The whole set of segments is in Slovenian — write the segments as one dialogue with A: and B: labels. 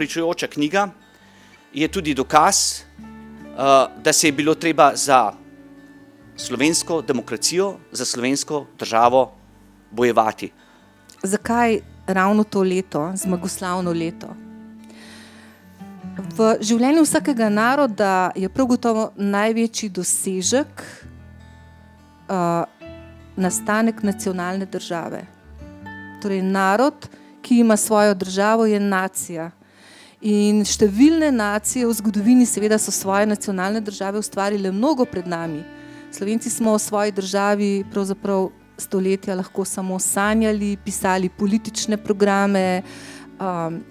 A: pričujoča knjiga je tudi dokaz, da se je bilo treba za slovensko demokracijo, za slovensko državo bojevati.
B: Zakaj ravno to leto, zmagoslavno leto? V življenju vsakega naroda je prav gotovo največji dosežek nastanek nacionalne države. Torej narod, ki ima svojo državo, je nacija. In številne nacije v zgodovini seveda so svoje nacionalne države ustvarile mnogo pred nami. Slovenci smo o svoji državi pravzaprav stoletja lahko samo sanjali, pisali politične programe,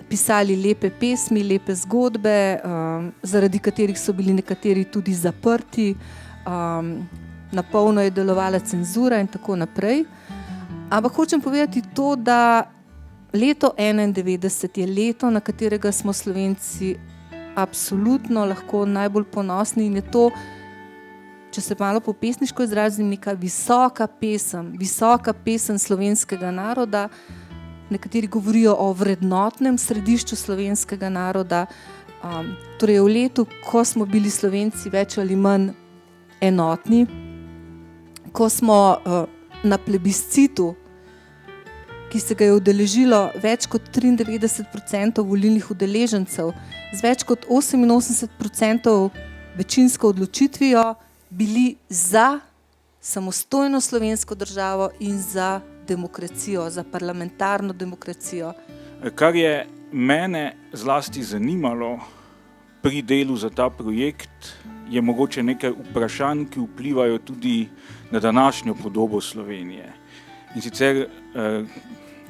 B: pisali lepe pesmi, lepe zgodbe, zaradi katerih so bili nekateri tudi zaprti, na polno je delovala cenzura in tako naprej. Ampak hočem povedati to, da leto 91 je leto, na katerega smo Slovenci absolutno lahko najbolj ponosni in je to, če se malo po pesniško izrazim, neka visoka pesem slovenskega naroda. Nekateri govorijo o vrednotnem središču slovenskega naroda. Torej v letu, ko smo bili Slovenci več ali manj enotni, ko smo na plebiscitu, ki se ga je udeležilo več kot 93% volilnih udeležencev, z več kot 88% večinsko odločitvijo, bili za samostojno slovensko državo in za demokracijo, za parlamentarno demokracijo.
C: Kar je mene zlasti zanimalo pri delu za ta projekt, je mogoče nekaj vprašanj, ki vplivajo tudi na današnjo podobo Slovenije. In sicer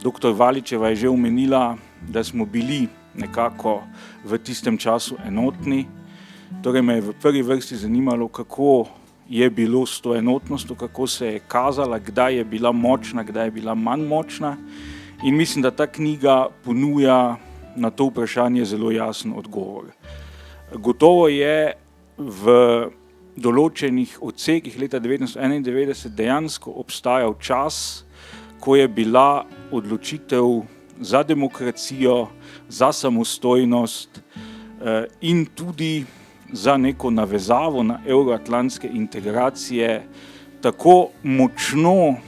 C: dr. Valičeva je že omenila, da smo bili nekako v tistem času enotni. Torej me je v prvi vrsti zanimalo, kako je bilo s to enotnostjo, kako se je kazala, kdaj je bila močna, kdaj je bila manj močna. In mislim, da ta knjiga ponuja na to vprašanje zelo jasen odgovor. Gotovo je v določenih odsekih leta 1991 dejansko obstajal čas, ko je bila odločitev za demokracijo, za samostojnost in tudi za neko navezavo na evroatlantske integracije tako močno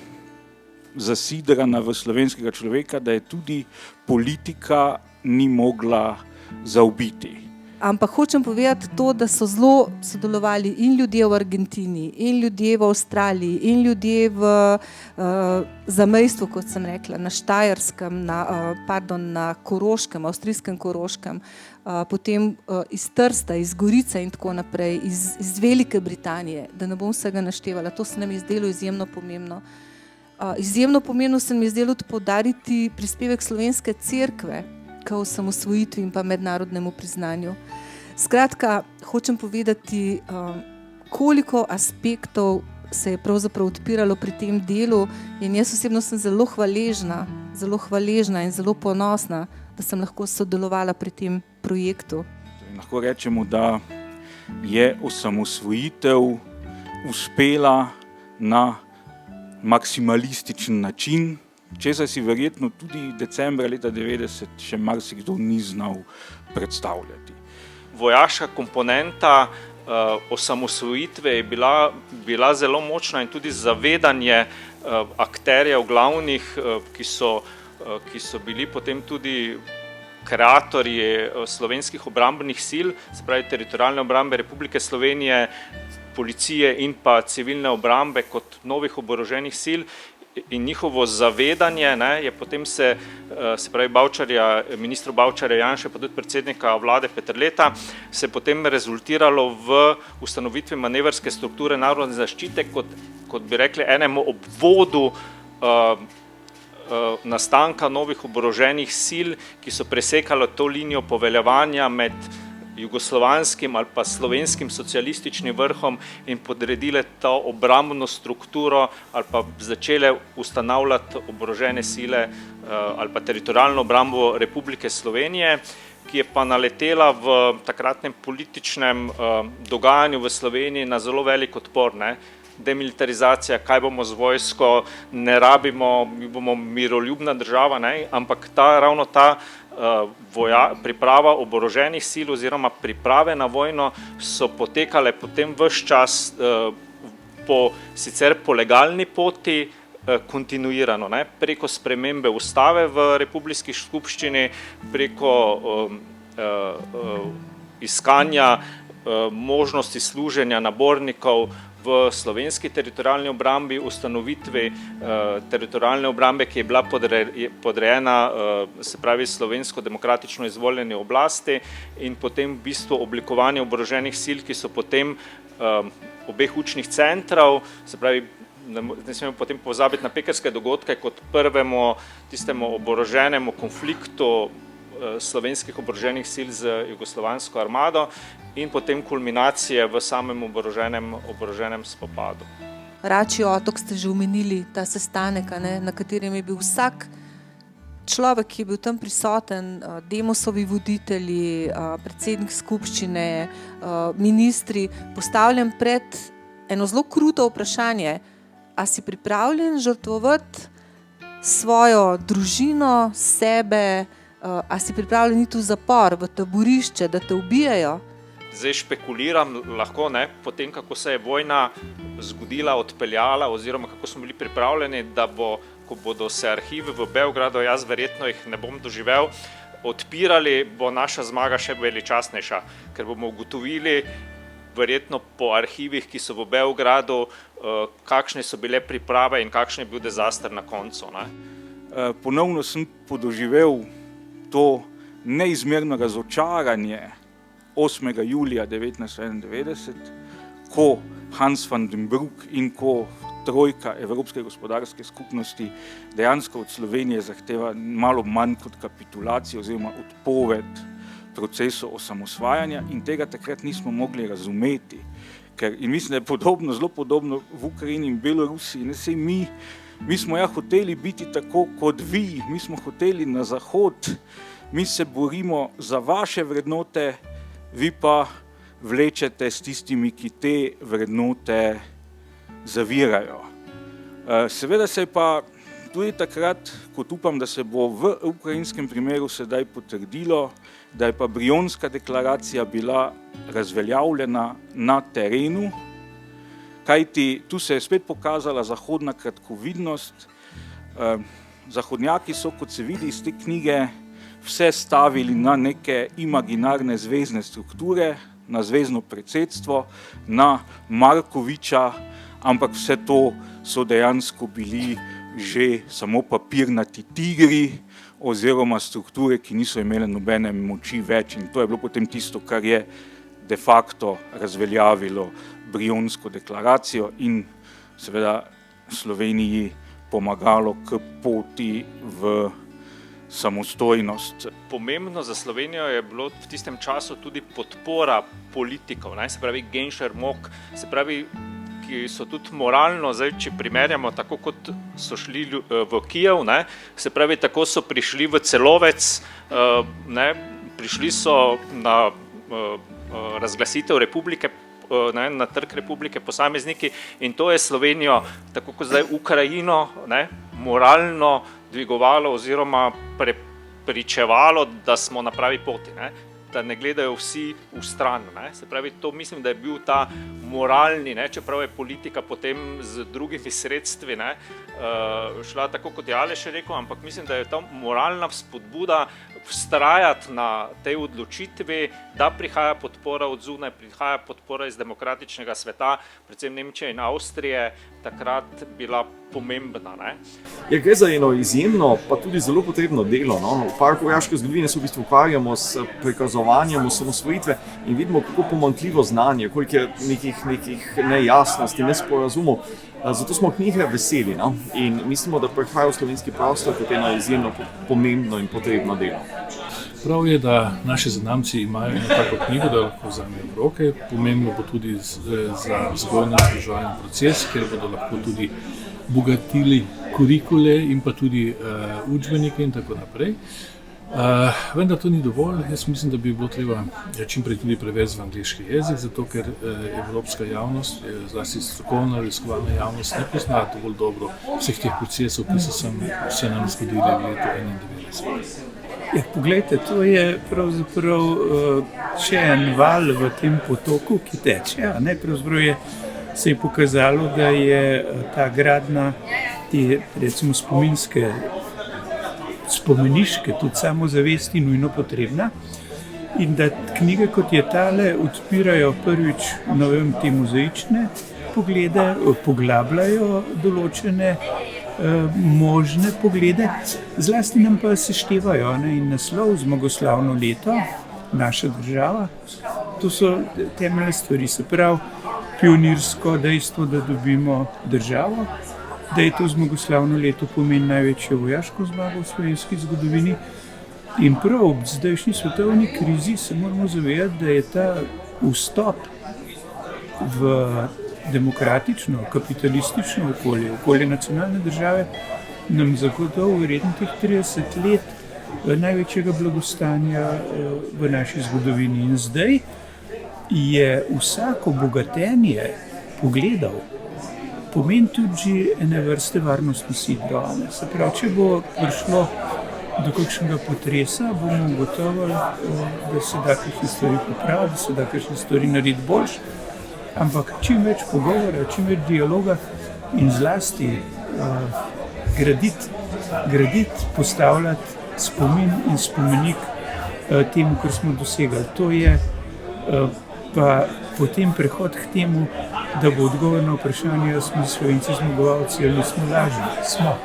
C: zasidrana v slovenskega človeka, da je tudi politika ni mogla zaobiti.
B: Ampak hočem povedati to, da so zelo sodelovali in ljudje v Argentini, in ljudje v Avstraliji, in ljudje v zamejstvu, kot sem rekla, na Štajerskem, na Koroškem, avstrijskem Koroškem, potem iz Trsta, iz Gorice in tako naprej, iz Velike Britanije, da ne bom vsega naštevala. To se nam je zdelo izjemno pomembno. Izjemno pomembno se mi je zdelo tudi poudariti prispevek Slovenske cerkve k osamosvojitvi in pa mednarodnemu priznanju. Skratka, hočem povedati, koliko aspektov se je pravzaprav odpiralo pri tem delu in jaz osebno sem zelo hvaležna in zelo ponosna, da sem lahko sodelovala pri tem projektu.
C: Lahko rečemo, da je osamosvojitev uspela na maksimalističen način, česar si verjetno tudi decembra leta 90 še marsikdo ni znal predstavljati.
D: Vojaška komponenta osamosvojitve je bila zelo močna in tudi zavedanje akterjev glavnih, ki so bili potem tudi kreatorji slovenskih obrambnih sil, se pravi teritorialne obrambe Republike Slovenije, policije in pa civilne obrambe kot novih oboroženih sil. In njihovo zavedanje je potem se pravi ministru Bavčarja Janše, pa tudi predsednika vlade Peterleta, se potem rezultiralo v ustanovitvi manevrske strukture narodne zaščite kot bi rekli enemu obvodu nastanka novih oboroženih sil, ki so presekalo to linijo poveljevanja med jugoslovanskim ali pa slovenskim socialističnim vrhom in podredile to obrambno strukturo ali pa začele ustanavljati oborožene sile ali pa teritorialno obrambo Republike Slovenije, ki je pa naletela v takratnem političnem dogajanju v Sloveniji na zelo velik odpor. Demilitarizacija, kaj bomo z vojsko, ne rabimo, mi bomo miroljubna država, ampak ravno ta priprava oboroženih sil oziroma priprave na vojno so potekale potem ves čas po sicer po legalni poti, kontinuirano, ne, preko spremembe ustave v Republiški skupščini, preko iskanja možnosti služenja nabornikov v slovenski teritorialni obrambi, ustanovitvi teritorialne obrambe, ki je bila podrejena, se pravi slovensko demokratično izvoljeni oblasti, in potem v bistvu oblikovanje oboroženih sil, ki so potem obeh učnih centrov, se pravi, ne smemo potem pozabiti na pekrske dogodke kot prvemu tistemu oboroženemu konfliktu slovenskih oboroženih sil z jugoslovansko armado in potem kulminacije v samem oboroženem spopadu.
B: Račji otok ste že omenili, ta sestanek, na katerem je bil vsak človek, ki je bil tam prisoten, Demosovi voditelji, predsednik skupščine, ministri, postavljen pred eno zelo kruto vprašanje: a si pripravljen žrtvovati svojo družino, sebe, a si pripravljen iti v zapor, v taborišče, da te ubijajo?
D: Zdaj špekuliram lahko, ne, potem kako se je vojna zgodila, odpeljala oziroma kako smo bili pripravljeni, da ko bodo se arhivi v Beogradu, jaz verjetno jih ne bom doživel, odpirali, bo naša zmaga še veličastnejša, ker bomo ugotovili verjetno po arhivih, ki so v Beogradu, kakšne so bile priprave in kakšen je bil dezaster na koncu. Ne.
C: Ponovno sem podoživel to neizmerno razočaranje 8. julija 1991, ko Hans van den Broek in ko trojka Evropske gospodarske skupnosti dejansko od Slovenije zahteva malo manj kot kapitulacijo oziroma odpoved procesu osamosvajanja, in tega takrat nismo mogli razumeti. In mislim, da je podobno, zelo podobno v Ukrajini in Belorusiji. Ne, sej mi smo hoteli biti tako kot vi, mi smo hoteli na zahod, mi se borimo za vaše vrednote, vi pa vlečete s tistimi, ki te vrednote zavirajo. Seveda se je pa tudi takrat, kot upam, da se bo v ukrajinskem primeru sedaj potrdilo, da je pa Brionska deklaracija bila razveljavljena na terenu, kajti tu se je spet pokazala zahodna kratkovidnost. Zahodnjaki so, kot se vidi iz te knjige, vse stavili na neke imaginarne zvezne strukture, na zvezno predsedstvo, na Markoviča, ampak vse to so dejansko bili že samo papirnati tigri oziroma strukture, ki niso imele nobene moči več, in to je bilo potem tisto, kar je de facto razveljavilo Brionsko deklaracijo in seveda Sloveniji pomagalo k poti v samostojnost.
D: Pomembno za Slovenijo je bilo v tistem času tudi podpora politikov, ne, se pravi Genšer, Mok, se pravi, ki so tudi moralno, zdaj, če primerjamo, tako kot so šli v Kijev, ne, se pravi, tako so prišli v Celovec, ne, prišli so na razglasitev republike, ne, na trg republike posamezniki, in to je Slovenijo, tako kot zdaj Ukrajino, ne, moralno dvigovalo oziroma prepričevalo, da smo na pravi poti, ne, da ne gledajo vsi v stran. Ne. Se pravi, to mislim, da je bil ta moralni, ne, čeprav je politika potem z drugimi sredstvi, ne, šla tako, kot je Aleš rekel, ampak mislim, da je ta moralna spodbuda vztrajati na tej odločitvi, da prihaja podpora od zunaj, prihaja podpora iz demokratičnega sveta, predvsem Nemčije in Avstrije, takrat bila pomembna. Ne.
E: Gre za eno izjemno, pa tudi zelo potrebno delo. No? V Parku vojaške zgodovine se v bistvu ukvarjamo s prikazovanjem osamosvojitve in vidimo, kako pomanjkljivo znanje, koliko je nekih nejasnosti, nesporazumov. Zato smo knjige veseli, no? In mislimo, da prihaja v slovenski prostor kot eno izjemno pomembno in potrebno delo.
F: Prav je, da naši zanamci imajo eno tako knjigo, da lahko vzamejo v roke. Pomembno bo tudi za vzgojno-izobraževalni proces, kjer bodo lahko tudi bogatili kurikule in pa tudi učbenike in tako naprej. Vendar to ni dovolj. Jaz mislim, da bi bilo treba čimprej tudi prevesti v angleški jezik, zato ker evropska javnost, zlasti strokovna raziskovalna javnost, ne pozna dovolj dobro vseh teh procesov, ki so se nam zgodili v letu 1991.
G: Ja, poglejte, to je pravzaprav še en val v tem potoku, ki teče. Pravzaprav se je pokazalo, da je ta gradnja te, recimo, spomeniške, tudi samozavesti nujno potrebna. In da knjige kot je tale odpirajo prvič te mozaične poglede, poglabljajo določene možne poglede, zlasti nam pa seštevajo in naslov Zmagoslavno leto, naša država. To so temeljne stvari, se pravi pionirsko dejstvo, da dobimo državo, da je to zmagoslavno leto pomeni največjo vojaško zmago v slovenski zgodovini. In prav ob zdajšnji svetovni krizi se moramo zavedati, da je ta vstop v demokratično, kapitalistično okolje nacionalne države nam zagotovo vreden teh 30 let največjega blagostanja v naši zgodovini. In zdaj je vsako bogatenje pogledov pomeni tudi ene vrste varnostne sidro. Se pravi, če bo prišlo do kakšnega potresa, bomo ugotovili, da se da kakšne stvari popraviti, da se da kakšne stvari narediti boljše. Ampak čim več pogovora, čim več dialoga in zlasti graditi, postavljati spomin in spomenik temu, kar smo dosegali. To je pa potem prehod k temu, da bo odgovor na vprašanje, ali smo Slovenci zmagovalci ali nismo lažni. Smo.